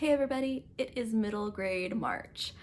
Hey everybody, it is middle grade March.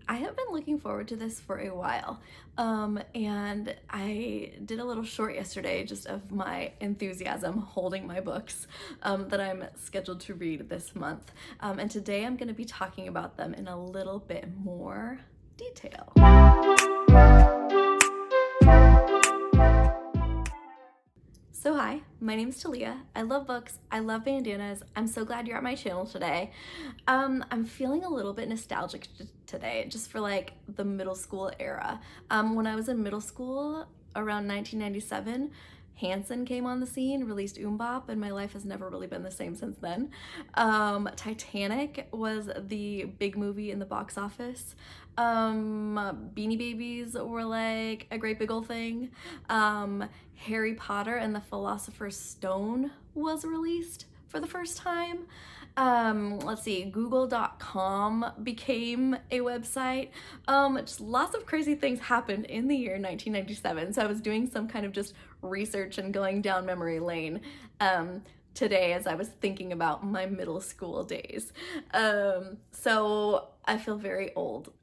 I have been looking forward to this for a while, and I did a little short yesterday just of my enthusiasm holding my books that I'm scheduled to read this month, and today I'm going to be talking about them in a little bit more detail. So hi, my name's Talia. I love books, I love bandanas. I'm so glad you're at my channel today. I'm feeling a little bit nostalgic today, just for like the middle school era. When I was in middle school around 1997, Hanson came on the scene, released Bop, and my life has never really been the same since then. Titanic was the big movie in the box office. Beanie Babies were like a great big old thing. Harry Potter and the Philosopher's Stone was released for the first time. Let's see, google.com became a website. Just lots of crazy things happened in the year 1997. So I was doing some kind of just research and going down memory lane today as I was thinking about my middle school days. So I feel very old,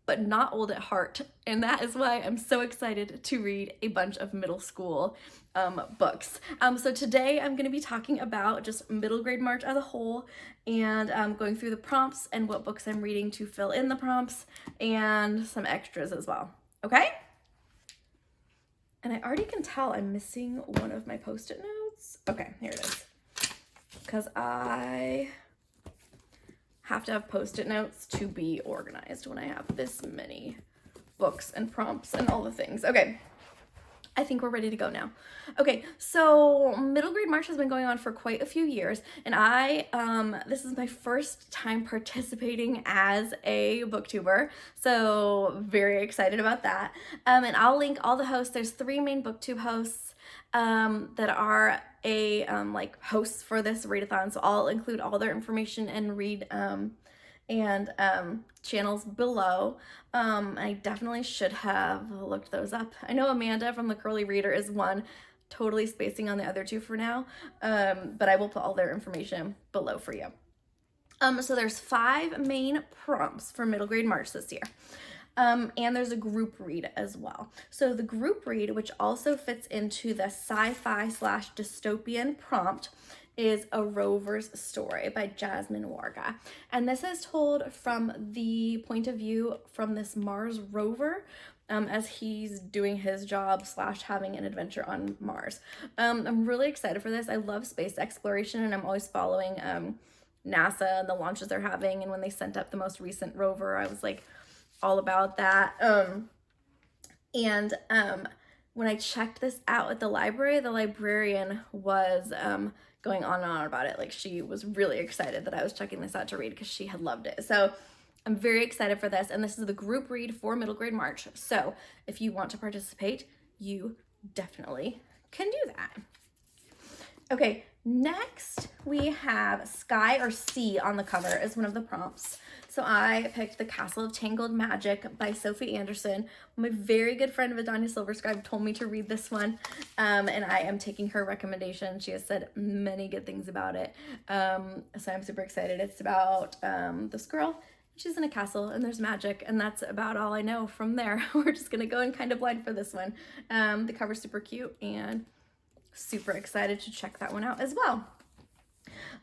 but not old at heart. And that is why I'm so excited to read a bunch of middle school books. So today I'm going to be talking about just middle grade March as a whole, and going through the prompts and what books I'm reading to fill in the prompts, and some extras as well. Okay? And I already can tell I'm missing one of my post-it notes. Okay, here it is. Because I have to have post-it notes to be organized when I have this many books and prompts and all the things. Okay, I think we're ready to go now. Okay, so middle grade March has been going on for quite a few years, and this is my first time participating as a booktuber, so very excited about that. And I'll link all the hosts. There's 3 main booktube hosts that are like hosts for this readathon, so I'll include all their information and read channels below. I definitely should have looked those up. I know Amanda from the Curly Reader is one, totally spacing on the other 2 for now, but I will put all their information below for you. So there's 5 main prompts for middle grade March this year. And there's a group read as well. So the group read, which also fits into the sci-fi / dystopian prompt, is A Rover's Story by Jasmine Warga. And this is told from the point of view from this Mars rover, as he's doing his job / having an adventure on Mars. I'm really excited for this. I love space exploration, and I'm always following NASA and the launches they're having. And when they sent up the most recent rover, I was like all about that. When I checked this out at the library, the librarian was going on and on about it. Like, she was really excited that I was checking this out to read because she had loved it. So I'm very excited for this, and this is the group read for middle grade March. So if you want to participate, you definitely can do that. Okay, next we have Sky or Sea on the cover as one of the prompts. So I picked The Castle of Tangled Magic by Sophie Anderson. My very good friend Bandana Silverscribe told me to read this one, and I am taking her recommendation. She has said many good things about it, so I'm super excited. It's about this girl. She's in a castle and there's magic, and that's about all I know from there. We're just gonna go in kind of blind for this one. The cover's super cute, and super excited to check that one out as well.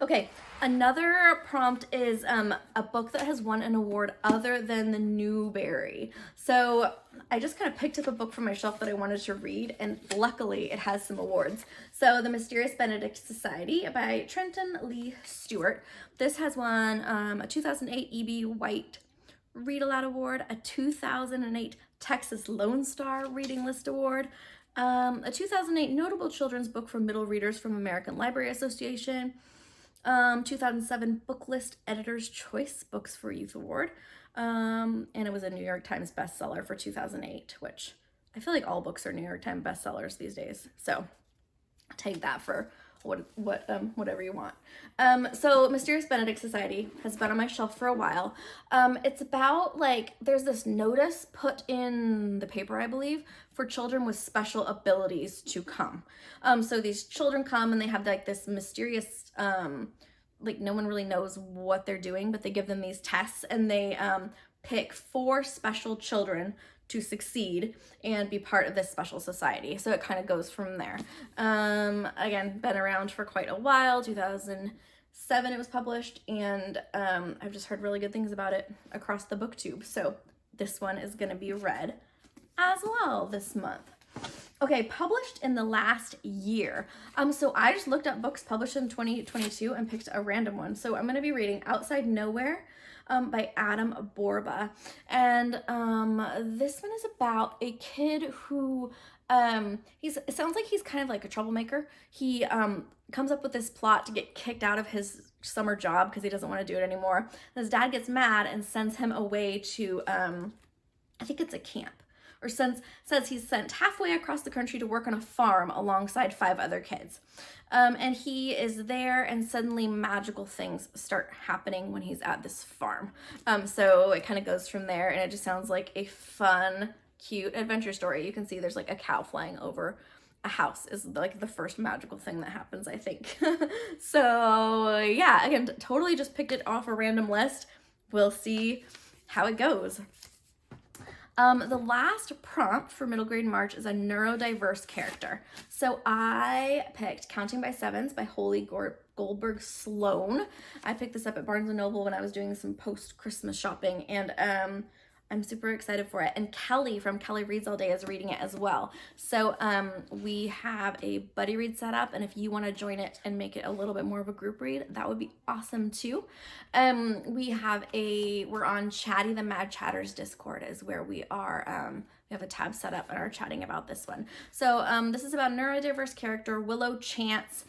Okay, another prompt is a book that has won an award other than the Newbery. So I just kind of picked up a book from my shelf that I wanted to read, and luckily it has some awards. So The Mysterious Benedict Society by Trenton Lee Stewart. This has won a 2008 E.B. White Read Aloud Award, a 2008 Texas Lone Star Reading List Award, a 2008 Notable Children's Book for Middle Readers from American Library Association, 2007 Book List Editor's Choice Books for Youth Award, and it was a New York Times bestseller for 2008, which I feel like all books are New York Times bestsellers these days, so take that for whatever you want. So Mysterious Benedict Society has been on my shelf for a while. It's about, like, there's this notice put in the paper, I believe, for children with special abilities to come. So these children come and they have like this mysterious like no one really knows what they're doing, but they give them these tests and they pick 4 special children to succeed and be part of this special society. So it kind of goes from there. Again, been around for quite a while. 2007 it was published, and I've just heard really good things about it across the booktube. So this one is going to be read as well this month. Okay, published in the last year. So I just looked up books published in 2022 and picked a random one. So I'm going to be reading Outside Nowhere by Adam Borba. And this one is about a kid who, it sounds like he's kind of like a troublemaker. He comes up with this plot to get kicked out of his summer job because he doesn't want to do it anymore. And his dad gets mad and sends him away to, I think it's a camp. Or says he's sent halfway across the country to work on a farm alongside 5 other kids. And he is there, and suddenly magical things start happening when he's at this farm. So it kind of goes from there, and it just sounds like a fun, cute adventure story. You can see there's like a cow flying over a house is like the first magical thing that happens, I think. So yeah, again, totally just picked it off a random list. We'll see how it goes. The last prompt for middle grade March is a neurodiverse character. So I picked Counting by Sevens by Holly Goldberg Sloan. I picked this up at Barnes & Noble when I was doing some post-Christmas shopping, and I'm super excited for it. And Kelly from Kelly Reads All Day is reading it as well. So we have a buddy read set up, and if you want to join it and make it a little bit more of a group read, that would be awesome too. We're on Chatty the Mad Chatters Discord is where we are. We have a tab set up and are chatting about this one. So this is about a neurodiverse character, Willow Chance.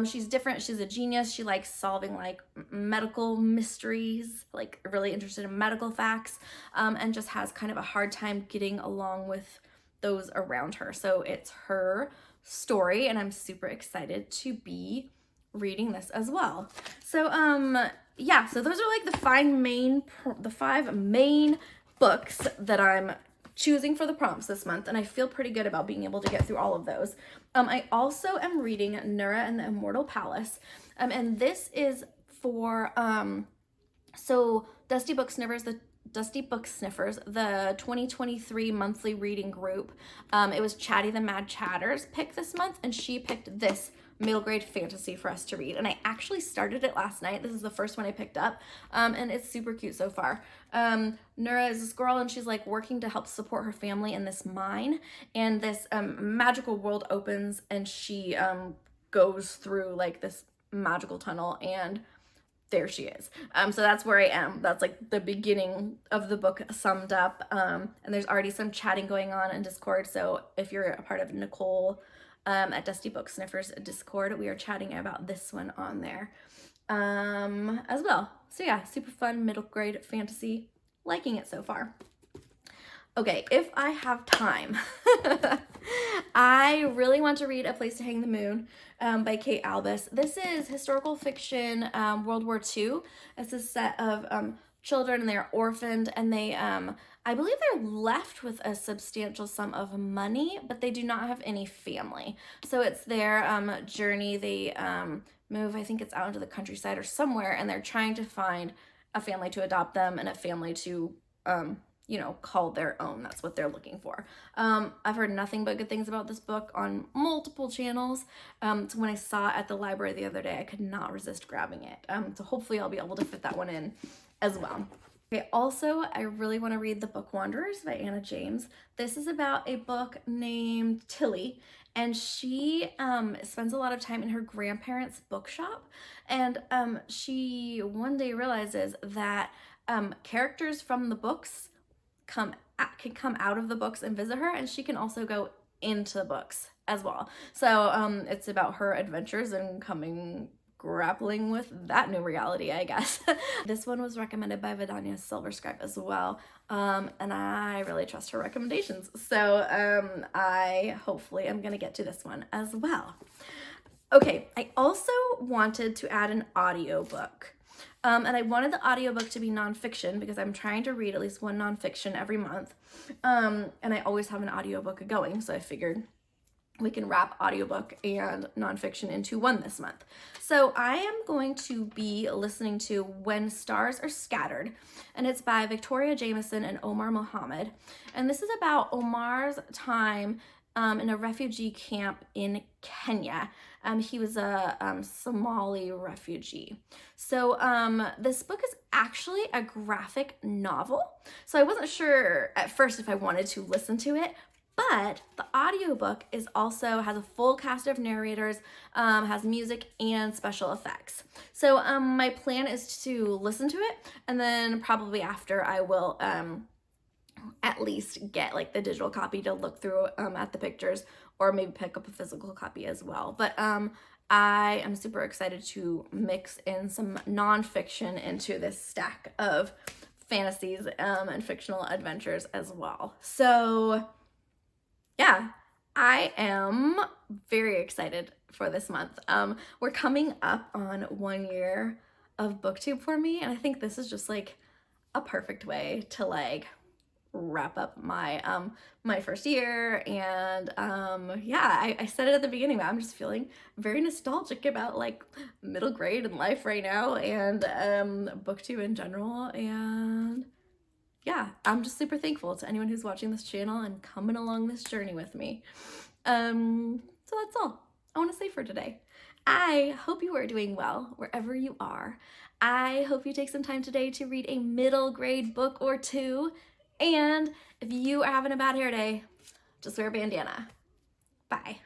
She's different. She's a genius. She likes solving like medical mysteries, like really interested in medical facts, and just has kind of a hard time getting along with those around her. So it's her story, and I'm super excited to be reading this as well. So yeah, so those are like the 5 main books that I'm choosing for the prompts this month, and I feel pretty good about being able to get through all of those. I also am reading Nura and the Immortal Palace, and this is for so Dusty Book Sniffers, the 2023 monthly reading group. It was Chatty the Mad Chatters pick this month, and she picked this middle grade fantasy for us to read, and I actually started it last night. This is the first one I picked up, and it's super cute so far. Nura is this girl, and she's like working to help support her family in this mine, and this magical world opens, and she goes through like this magical tunnel, and there she is. So that's where I am. That's like the beginning of the book summed up, and there's already some chatting going on in Discord, so if you're a part of Nicole at Dusty Book Sniffers Discord, we are chatting about this one on there as well. So yeah, super fun middle grade fantasy. Liking it so far. Okay, if I have time, I really want to read A Place to Hang the Moon by Kate Albus. This is historical fiction, World War II. It's a set of children, and they're orphaned, and they I believe they're left with a substantial sum of money, but they do not have any family. So it's their journey. They move, I think it's out into the countryside or somewhere, and they're trying to find a family to adopt them and a family to, call their own. That's what they're looking for. I've heard nothing but good things about this book on multiple channels. So when I saw it at the library the other day, I could not resist grabbing it. So hopefully I'll be able to fit that one in as well. Okay, also, I really want to read The Bookwanderers by Anna James. This is about a book named Tilly, and she spends a lot of time in her grandparents' bookshop, and she one day realizes that characters from the books can come out of the books and visit her, and she can also go into the books as well. So it's about her adventures and grappling with that new reality, I guess. This one was recommended by Vidania Silverscribe as well, and I really trust her recommendations. So I hopefully am gonna get to this one as well. Okay, I also wanted to add an audiobook. And I wanted the audiobook to be nonfiction because I'm trying to read at least one nonfiction every month. And I always have an audiobook going, so I figured we can wrap audiobook and nonfiction into one this month. So I am going to be listening to When Stars Are Scattered, and it's by Victoria Jamieson and Omar Mohamed. And this is about Omar's time in a refugee camp in Kenya. He was a Somali refugee. So this book is actually a graphic novel. So I wasn't sure at first if I wanted to listen to it, but the audiobook is also has a full cast of narrators, has music and special effects. So my plan is to listen to it, and then probably after I will at least get like the digital copy to look through at the pictures, or maybe pick up a physical copy as well. But I am super excited to mix in some nonfiction into this stack of fantasies and fictional adventures as well. So yeah, I am very excited for this month. We're coming up on 1 year of BookTube for me, and I think this is just like a perfect way to like wrap up my my first year. And yeah, I said it at the beginning, but I'm just feeling very nostalgic about like middle grade and life right now, and BookTube in general. And yeah, I'm just super thankful to anyone who's watching this channel and coming along this journey with me. So that's all I want to say for today. I hope you are doing well wherever you are. I hope you take some time today to read a middle grade book or two. And if you are having a bad hair day, just wear a bandana. Bye.